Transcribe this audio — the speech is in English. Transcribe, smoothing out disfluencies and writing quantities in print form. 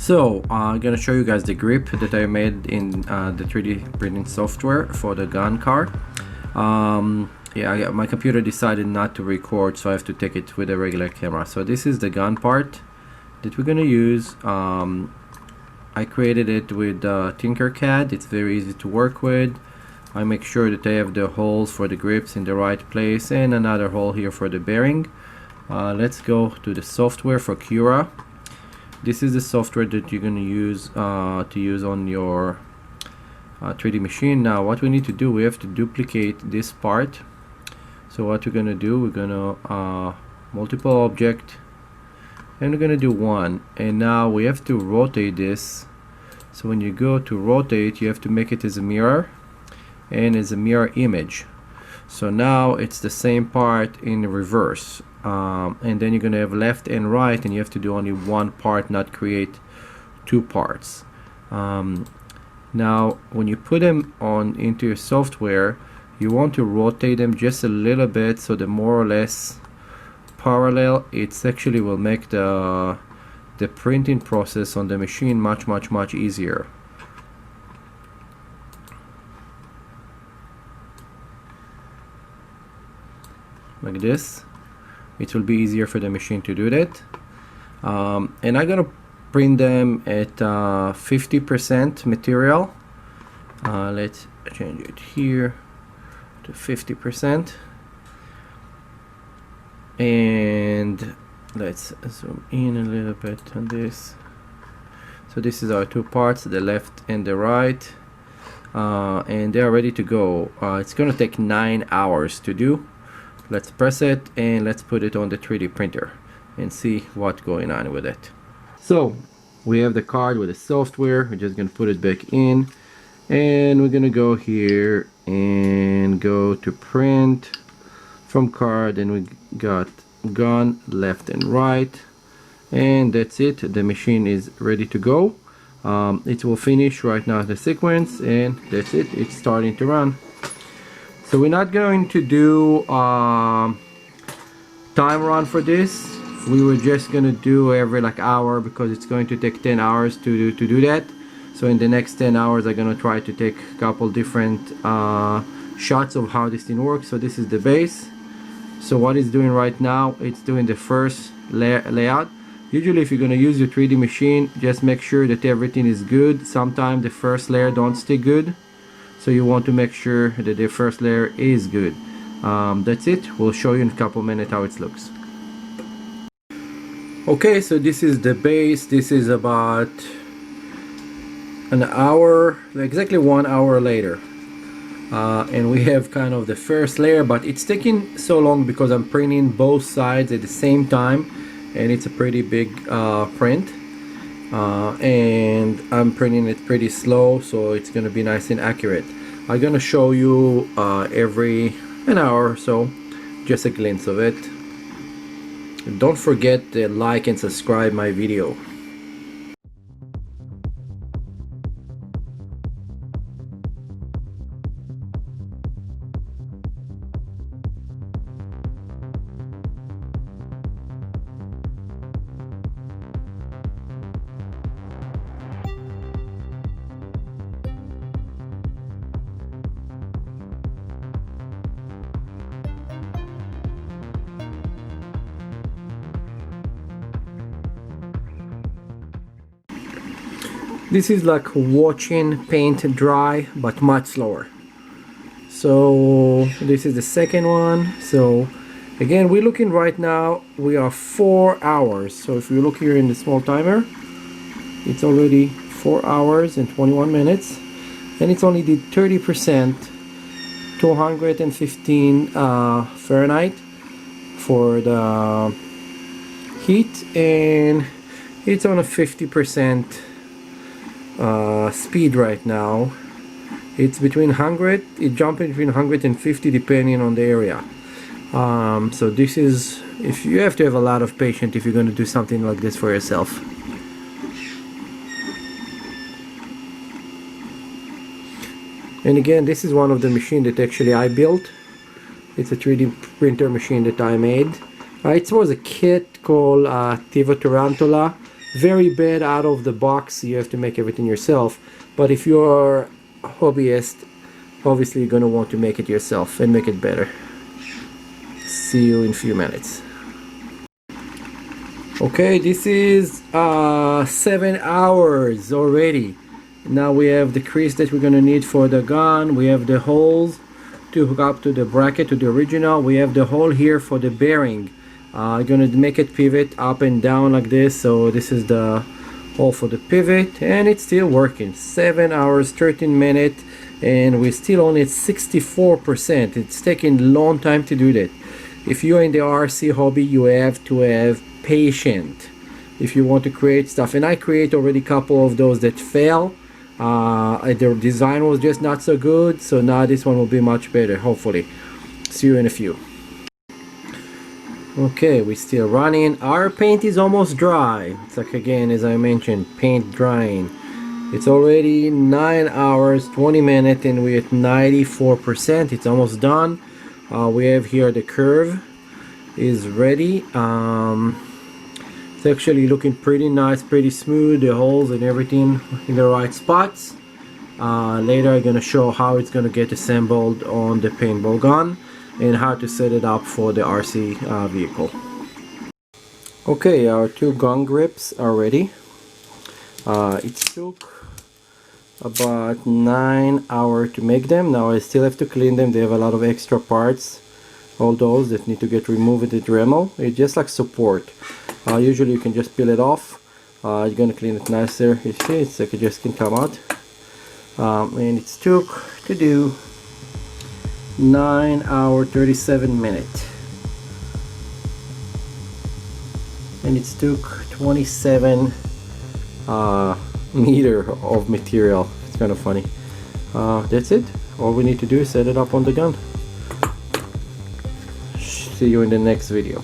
So I'm gonna show you guys the grip that I made in the 3D printing software for the gun card. Yeah, my computer decided not to record, so I have to take it with a regular camera. So this is the gun part that we're gonna use. I created it with Tinkercad. It's very easy to work with. I make sure that I have the holes for the grips in the right place and another hole here for the bearing. Let's go to the software for Cura. This is the software that you're going to use on your 3D machine. Now what we need to do, we have to duplicate this part. So what we're going to do, we're going to multiple object, and we're going to do one, and now we have to rotate this. So when you go to rotate, you have to make it as a mirror and as a mirror image. So now it's the same part in reverse, and then you're gonna have left and right, and you have to do only one part, not create two parts. Now when you put them on into your software, you want to rotate them just a little bit, so they're more or less parallel. It actually will make the printing process on the machine much easier. Like this, it will be easier for the machine to do that. And I'm gonna print them at 50% material. Let's change it here to 50%, and let's zoom in a little bit on this. So this is our two parts, the left and the right, and they are ready to go. It's gonna take 9 hours to do. Let's press it and let's put it on the 3D printer and see what's going on with it. So we have the card with the software. We're just gonna put it back in, and we're gonna go here and go to print from card, and we got gun left and right, and that's it. The machine is ready to go. It will finish right now the sequence, and that's it. It's starting to run. So we're not going to do time run for this. We were just gonna do every hour, because it's going to take 10 hours to do that. So in the next 10 hours I'm gonna try to take a couple different shots of how this thing works. So this is the base. So what it's doing right now, it's doing the first layout. Usually if you're gonna use your 3D machine, just make sure that everything is good. Sometimes the first layer don't stay good, so you want to make sure that the first layer is good. That's it. We'll show you in a couple minutes how it looks. Okay, so this is the base. This is about an hour, exactly 1 hour later. And we have kind of the first layer, but it's taking so long because I'm printing both sides at the same time, and it's a pretty big print. And I'm printing it pretty slow, so it's gonna be nice and accurate. I'm gonna show you every an hour or so, just a glimpse of it. Don't forget to like and subscribe my video. This is like watching paint dry, but much slower. So this is the second one. So again, we're looking right now, we are 4 hours. So if you look here in the small timer, it's already 4 hours and 21 minutes, and it's only did 30%, 215 Fahrenheit for the heat, and it's on a 50% speed right now. It's between 100, it jumping between 150 depending on the area. So this is, if you have to have a lot of patience if you're going to do something like this for yourself. And again, this is one of the machines that actually I built. It's a 3D printer machine that I made. It was a kit called Tiva Tarantula. very bad out of the box. You have to make everything yourself. But if you're a hobbyist, obviously you're going to want to make it yourself and make it better. See you in a few minutes. Okay, this is 7 hours already. Now we have the crease that we're going to need for the gun. We have the holes to hook up to the bracket, to the original. We have the hole here for the bearing. I'm going to make it pivot up and down like this. So this is the hole for the pivot, and it's still working. 7 hours 13 minutes, and we're still only at 64%. It's taking a long time to do that. If you're in the RC hobby, you have to have patience if you want to create stuff. And I create already a couple of those that fail. The design was just not so good, so now this one will be much better, hopefully. See you in a few. Okay, we're still running. Our paint is almost dry. It's like, again, as I mentioned, paint drying. It's already 9 hours 20 minutes and we're at 94%. It's almost done. We have here the curve is ready. It's actually looking pretty nice, pretty smooth. The holes and everything in the right spots. Later I'm going to show how it's going to get assembled on the paintball gun and how to set it up for the RC vehicle. Okay, our two gun grips are ready. It took about 9 hours to make them. Now I still have to clean them. They have a lot of extra parts, all those that need to get removed with the Dremel. It's just like support. Usually you can just peel it off. You're gonna clean it nicer. You see, it's like it just can come out. And it took to do 9 hours 37 minutes, and it took 27 meter of material. It's kind of funny. That's it. All we need to do is set it up on the gun. See you in the next video.